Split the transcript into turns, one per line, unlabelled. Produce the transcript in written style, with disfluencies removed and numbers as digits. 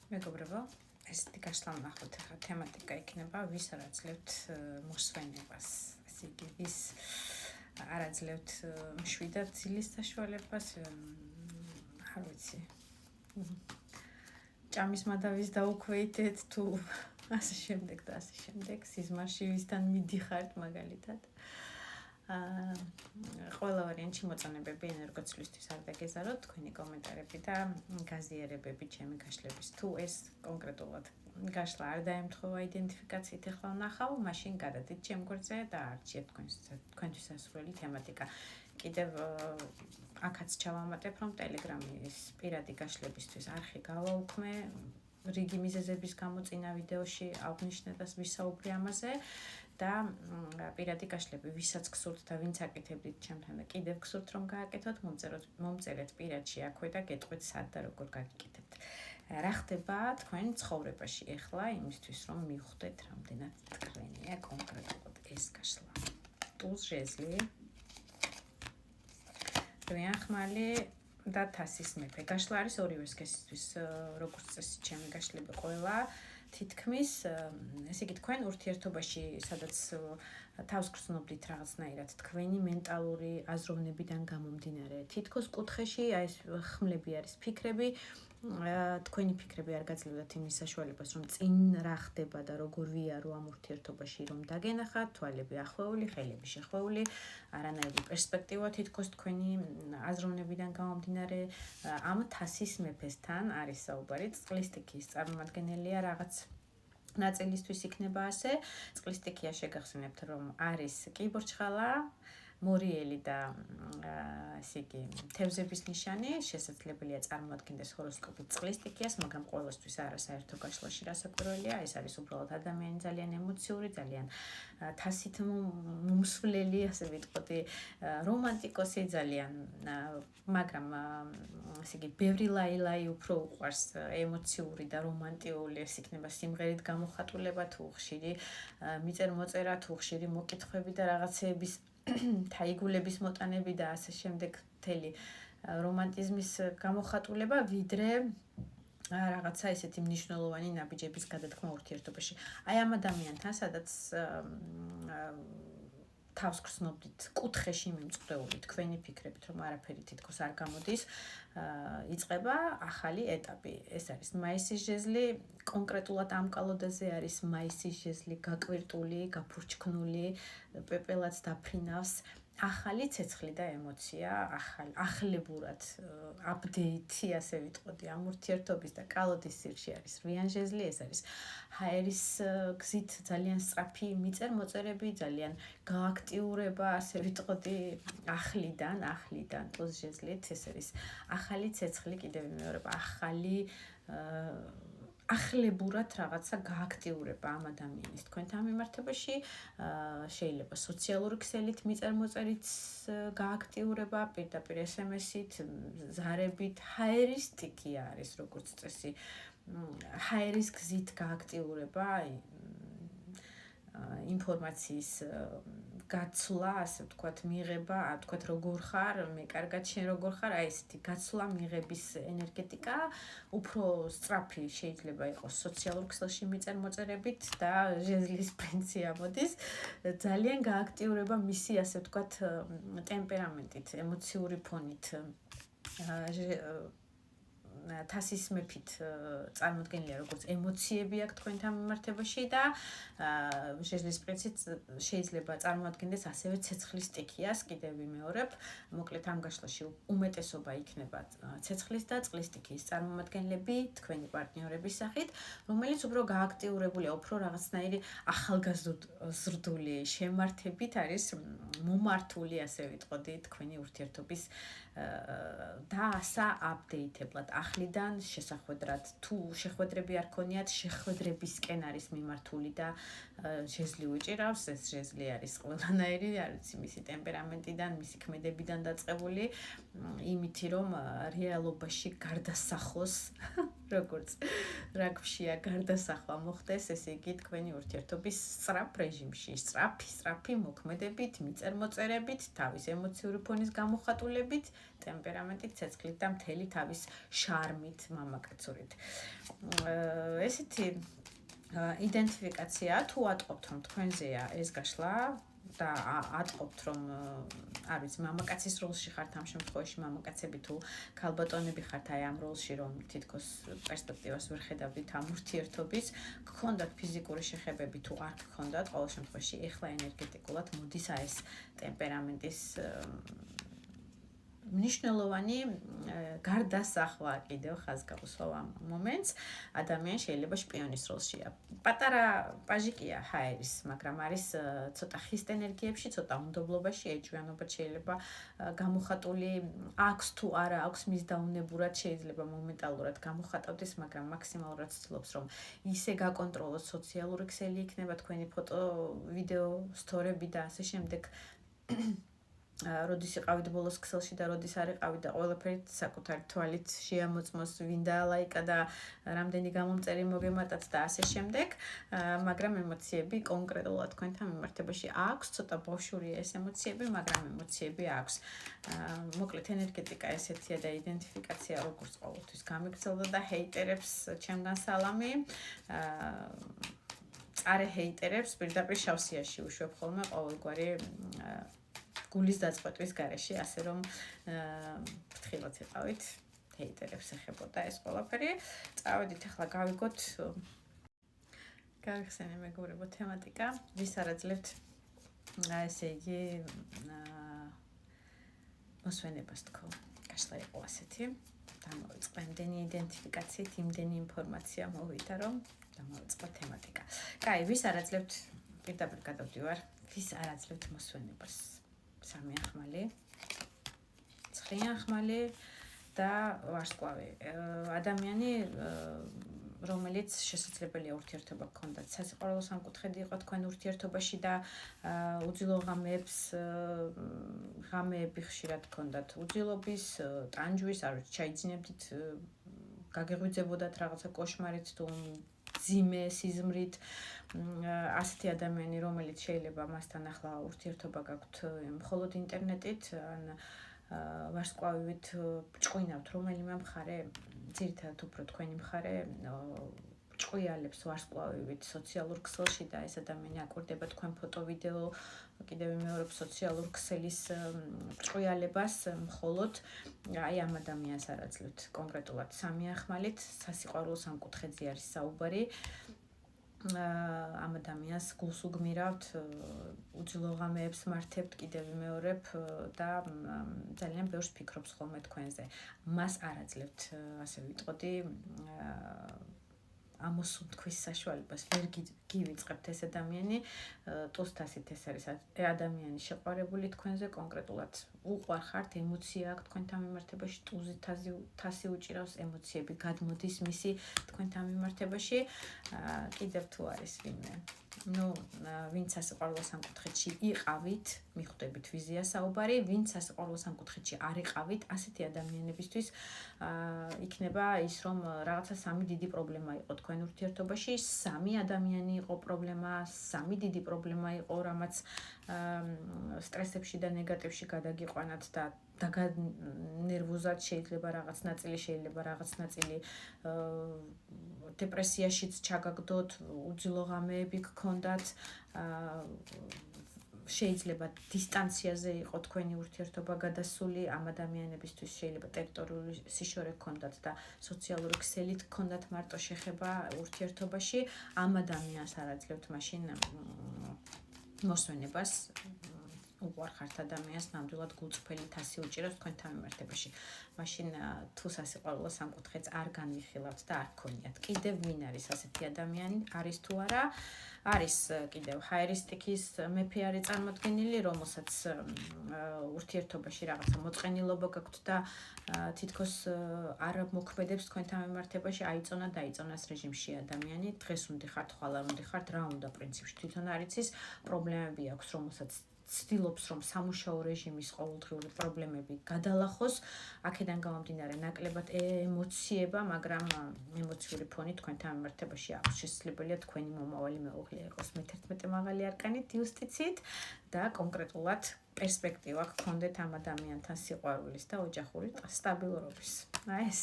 მეგობრებო, ესეთი გაშლა ვნახოთ ახლა თემატიკა იქნება, ვის არ აძლევთ მოსვენებას, ესე იგი, ვის არ აძლევთ მშვიდად ძილის საშუალებას, არ ვიცი. ჭამის მადავის დაუქვეითეთ თუ ასე შემდეგ და ასე შემდეგ, სიზმარში ვისთან მიდიხართ მაგალითად. ყველა ვარიანტში მოწონებები ენერგოცვლისთვის არ დაგეზაროთ, თქვენი კომენტარები და გაზიარებები ჩემი გაშლების. თუ ეს კონკრეტულად გაშლა არ დაემთხოვა იდენტიფიკაციით ახლა ვნახავ, მაშინ გადადით ჩემ გვერდზე და არჩიეთ თქვენთვის სასურველი თემატიკა. კიდევ აქაც ჩავამატებ, რომ ტელეგრამის პირადი გაშლებისთვის არხი გავაუქმე, რიგი მიზეზების გამო წინა ვიდეოში აღნიშნებას ვისაუბრე ამაზე და პირადი გაშლები, ვისაც გსურთ და ვინც აკეთებდით ჩემთან და კიდევ გსურთ რომ გააკეთოთ, მომწერეთ პირადში აქვე და გეტყვით სად და როგორ გაგიკეთებთ. რა ხდება თქვენ ცხოვრებაში ახლა იმისთვის რომ მივხვდეთ რამდენად ტკბენია კონკრეტულად ეს გაშლა. ტუზ ჟეზლი, რვიან ხმალი და თასის მეფე. გაშლა არის ორივე სქესისთვის, როგორც წესი ჩემი გაშლები ყველა თითქმის, ესე იგი თქვენ ურთიერთობაში, სადაც თავს გრძნობდით რაღაცნაირად თქვენი მენტალური აზროვნებიდან გამომდინარე. თითქოს კუთხეში აი ეს ხმლები არის ფიქრები, თქვენი ფიქრები არ გაძლევთ იმის საშუალებას, რომ წინ რა ხდება და როგორ ვიარო ამ ურთიერთობაში, რომ დაგენახათ, თვალები ახვეული, ხელები შეხვეული, არანაირი პერსპექტივა თითქოს თქვენი აზროვნებიდან გამომდინარე. ამ თასის მეფესთან არის საუბარი, წყლის სტიქიის წარმომადგენელია რაღაც ნაწილისთვის იქნება ასე. წყლის სტიქია შეგახსენებთ, რომ არის კიბორჩხალა, მორიელი და ესე იგი თევზების ნიშანი, შესაძლებელია წარმოადგენდეს ჰოროსკოპით წყლის სტიქიას, მაგრამ ყოველთვის არა საერთო გაშლაში რასაკვირველია, ეს არის უბრალოდ ადამიანი ძალიან ემოციური, ძალიან თასით მომსვლელი, ასე ვიტყოდი, რომანტიკოსი ძალიან, მაგრამ ესე იგი ბევრი ლაილაი უფრო უყვარს ემოციური და რომანტიული, ეს იქნება სიმღერით გამოხატულება თუ ხშირი მიწერ-მოწერა თუ ხშირი მოკითხვები და რაღაცეების თაიგულების მოტანები და ასე შემდეგ მთელი რომანტიზმის გამოხატულება, ვიდრე რაღაცა ესეთი მნიშვნელოვანი ნაბიჯების გადადგმა ურთიერთობაში. აი ამ ადამიანთან, სადაც თავს გრძნობდით კუთხეში მიმწყდეული თქვენი ფიქრებით, რომ არაფერი თითქოს არ გამოდის, იწყება ახალი ეტაპი. ეს არის მაისის ჟეზლი, კონკრეტულად ამ კალოდაზე არის მაისის ჟეზლი გაკვირტული, გაფურჩქნული, პეპელაც დაფრინავს. ახალი ცეცხლი და ემოცია, ახლებურად აპდეითი, ასე ვიტყოდი, ამ ურთიერთობის და კალოდის სირში არის რვიან ჟეზლი, ეს არის ჰაერის გზით ძალიან სწრაფი მიწერ-მოწერები, ძალიან გააქტიურება, ასე ვიტყოდი, ახლიდან, ტუზ ჟეზლით, ეს არის ახალი ცეცხლი, კიდევ ვიმეორებ, ახალი ახლებურად რაღაცა გააქტიურება ამ ადამიანის თქვენთან მიმართებაში, შეიძლება სოციალური ქსელით, მიწერ-მოწერით გააქტიურება, პირდაპირ SMS-ით, ზარებით, ჰაერის სტიქია არის როგორც წესი, ჰაერის გზით გააქტიურება, ინფორმაციის გაცვლა, ასე ვთქვათ, მიღება, ვთქვათ, როგორ ხარ, მე კარგად, შენ როგორ ხარ, აი ესეთი გაცვლა, მიღების ენერგეტიკა, უფრო სწრაფი შეიძლება იყოს სოციალურ ქსელში მიწერ-მოწერებით და ჟეზლის პრინცი ამოდის, ძალიან გააქტიურება მისი, ასე ვთქვათ, ტემპერამენტით, ემოციური ფონით. თასის მეფით წარმოდგენილია როგორც ემოციები აქვს თქვენთან მიმართებაში და ჟეზლის პრინცით შეიძლება წარმოადგენდეს ასევე ცეცხლის სტიქიას, კიდევ ვიმეორებ, მოკლედ ამ გაშლაში უმეტესობა იქნება ცეცხლის და წყლის სტიქიის წარმომადგენლები თქვენი პარტნიორების სახით, რომელიც უფრო გააქტიურებულია, უფრო რაღაცნაირი ახალგაზრდული შემართებით არის მომართული, ასე ვიტყოდი, თქვენი ურთიერთობის და სააპდეითებლად ახლიდან შესახვედრად, თუ შეხვედრები არ ქონიათ, შეხვედრებისკენ არის მიმართული და ჟეზლი უჭირავს, ეს ჟეზლი არის ყველანაირი, არ ვიცი, მისი ტემპერამენტიდან, მისი ქმედებიდან დაწყებული, იმითი რომ რეალობაში გარდასახოს როგორც რაგბშია გარდასახვა მოხდეს, ესე იგი თქვენი ურთიერთობის სწრაფ რეჟიმში, სწრაფი მოქმედებით, მიწერ-მოწერებით, თავის ემოციური ფონის გამოხატულებით, ტემპერამენტით, ცეცხლით და მთელი თავის შარმით, მამაკაცურით. ესეთი იდენტიფიკაცია თუ ატყობთ რომ თქვენზეა ეს გაშლა და ატყობთ რომ არ ვიცი მამაკაცის როლში ხართ ამ შემთხვევაში მამაკაცები თუ ქალბატონები ხართ აი ამ როლში რომ თითქოს პერსპექტივას ვერ ხედავდით ამ ურთიერთობის გქონდათ ფიზიკური შეხებები თუ არ გქონდათ ყოველ შემთხვევაში ეხლა ენერგეტიკულად მოდის აი ეს ტემპერამენტის მნიშვნელოვანი გარდასახვა კიდევ ხაზგაუსვავ ამ მომენტს ადამიანი შეიძლება შპიონის როლშია. პატარა პაჟიკია ჰაერის, მაგრამ არის ცოტა ხისტ ენერგიებში, ცოტა უნდობლობაში, ეჭვიანობად შეიძლება გამოხატული აქვს თუ არა აქვს მის დაუნებურად შეიძლება მომენტალურად გამოხატავდეს, მაგრამ მაქსიმალურად ცდილობს რომ ისე გაკონტროლოს სოციალური ქსელი იქნება თქვენი ფოტო, ვიდეო, სტორები და ასე შემდეგ. როდის იყავით ბოლოს ქსელში და როდის არ იყავით და ყველაფერი საკუთარი თვალით შეამოწმოს ვინდა ლაიკა და რამდენი გამომწერი მოგემატათ და ასე შემდეგ, მაგრამ ემოციები კონკრეტულად თქვენთან მიმართებაში აქვს, ცოტა ბავშვურია ეს ემოციები, მაგრამ ემოციები აქვს. მოკლედ ენერგეტიკა ესეთია და იდენტიფიკაცია როგორც ყოველთვის გამიგრძელდა და ჰეიტერებს ჩემგან სალამი. წარე ჰეიტერებს პირდაპირ შავსიაში უშვებ ხოლმე ყოველგვარი გულის დაწყვეტვის გარეშე, ასე რომ ფრთხილად იყავით, ჰეიტერებს ეხებოდა ეს ყველაფერი. წავედით ახლა გავიგოთ გავიხსენე მეგობრებო თემატიკა, ვის არაძლებთ ესე იგი მოსვენებას თქო. გაშლა იყო ასეთი. დამოვიწყე იმდენი იდენტიფიკაციით, იმდენი ინფორმაცია მოვიდა, რომ დამოვიწყე თემატიკა. კაი, ვის არაძლებთ პირდაპირ გადავდივარ, ვის არაძლებთ მოსვენებას. 3 ახმალი, 9 ახმალი და ვარსკვლავი. ადამიანი, რომელიც შესაძლებელია ურთიერთობა გქონდათ, სასიყვარულო სამკუთხედი იყო თქვენ ურთიერთობაში და უძილო ღამეები ხშირად გქონდათ. უძილობის, ტანჯვის, არ ვიცი, ჩაიძინებდით, გაგეღვიძებოდათ რაღაცა კოშმარით თუ ძიმე სიზმრით. ასეთი ადამიანი, რომელიც შეიძლება მასთან ახლა ურთიერთობა გაქვთ მხოლოდ ინტერნეტით, ან ვარსკვლავით ჭყვინავთ რომელიმე მხარე, ძირითადად უფრო თქვენი მხარე ჭყვიალებს ვარსკვლავით სოციალურ ქსელში და ეს ადამიანი აკვირდება თქვენ ფოტო, ვიდეო, კიდევ მეორე სოციალურ ქსელის ჭყვიალებას მხოლოდ აი ამ ადამიანს არაძლევთ კონკრეტულად 3 ახმალით, სასიყვარულო სამკუთხედზე არის საუბარი. ამ ადამიანს გულს უგმირავთ, უძილო ღამეებს მართებთ, კიდევ მეორებ და ძალიან ბევრს ფიქრობს ხოლმე თქვენზე. მას არაძლევთ, ასე ვიტყოდი, ამოსუნთქვის საშუალებას ვერ გივიწყებთ ეს ადამიანი, ტუსტასით ეს არის ადამიანი შეყვარებული თქვენზე კონკრეტულად უყვარ ხართ, ემოცია აქვს თქვენთან მიმართებაში, ტუზი თასი უჭირავს, ემოციები გადმოდის მისი თქვენთან მიმართებაში, კიდევ თუ არის ვინმე. ვინც სასიყვარულო სამკუთხედში იყავით, მიხვდებით ვიზია საუბარი, ვინც სასიყვარულო სამკუთხედში არ იყავით, ასეთი ადამიანებისთვის იქნება ის, რომ რაღაცა 3 დიდი პრობლემა იყო თქვენ ურთიერთობაში, 3 ადამიანი იყო პრობლემა, 3 დიდი პრობლემა იყო, რამაც სტრესებში და ნეგატივში გადაგიყვანათ და დაგანერვოზად შეიძლება რაღაც ნაწილი, შეიძლება რაღაც ნაწილი დეპრესიაშიც ჩაგაგდოთ, უძილო ღამეები გქონდათ, შეიძლება დისტანციაზე იყო თქვენი ურთიერთობა გადასული, ამ ადამიანებისთვის შეიძლება ტერიტორიული სიშორე გქონდათ და სოციალური ქსელით გქონდათ მარტო შეხება ურთიერთობაში, ამ ადამიანს არაძლევთ მაშინ მოსვენებას. უყვარ ხართ ადამიანს, ნამდვილად გულწრფელი თასი უჭირავს თქვენთან მიმართებაში. მაშინ თუ სასიყვარულო სამკუთხედს არ განვიხილავთ და არ გქონიათ. კიდევ ვინ არის ასეთი ადამიანი, არის თუ არა? არის კიდევ ჰაერისტიკის მეფე არის წარმოდგენილი, რომელსაც ურთიერთობაში რაღაცა მოწყენილობა გაქვთ და თითქოს არ მოქმედებს თქვენთან მიმართებაში, აიწონა დაიწონას რეჟიმში ადამიანი. დღეს უნდა ხართ, ხვალ არ უნდა ხართ, რა უნდა პრინციპში თვითონ არ იცის, პრობლემები აქვს, რომელსაც ცდილობს რომ სამუშაო რეჟიმის ყოველდღიური პრობლემები გადალახოს, აქედან გამომდინარე ნაკლებად ემოციება, მაგრამ ემოციური ფონი თქვენთან მიმართებაში აქვს შესაძლებელია თქვენი მომავალი მეუღლე იყოს მე-11 მაღალი არკანით იუსტიციით და კონკრეტულად პერსპექტივა გქონდეთ ამ ადამიანთან სიყვარულის და ოჯახური სტაბილურობის. აი ეს